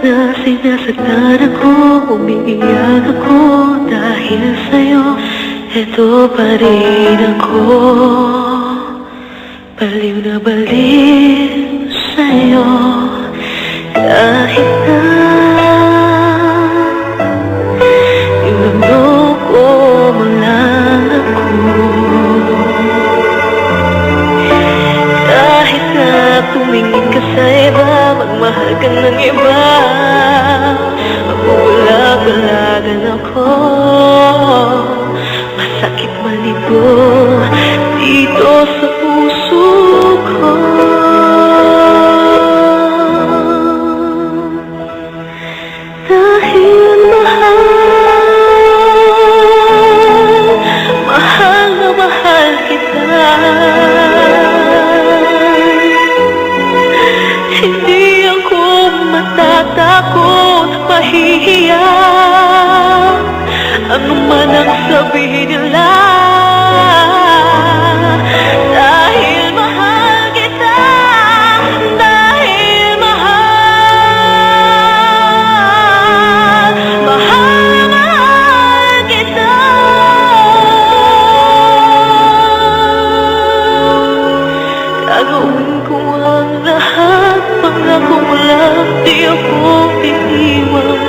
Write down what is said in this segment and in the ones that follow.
na sinasaktan ako, umiiyak ako dahil sa'yo. Ito pa rin ako, baliw na baliw sa'yo. Kahit na niloloko mo lang ako, kahit na tumingin ka sa iba, magmahal ka ng iba, mabubulag-bulagan ako. Masakit maligo dito sa puso ko. Dahil mahal, mahal na mahal kita. Hindi ako matatakot, mahihiya, ano man ang sabihin nila. Dahil mahal kita, dahil mahal, mahal, mahal kita. Gagawin ko ang lahat para kung lang di ako iiwan.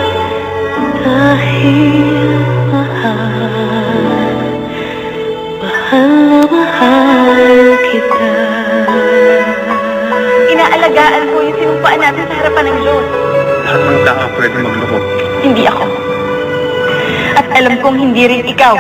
Dahil mahal, mahal na mahal kita. Inaalagaan ko yung sinumpaan natin sa harapan ng Diyos. Lahat ng tao pwede magloko. Hindi ako. At alam kong hindi rin ikaw.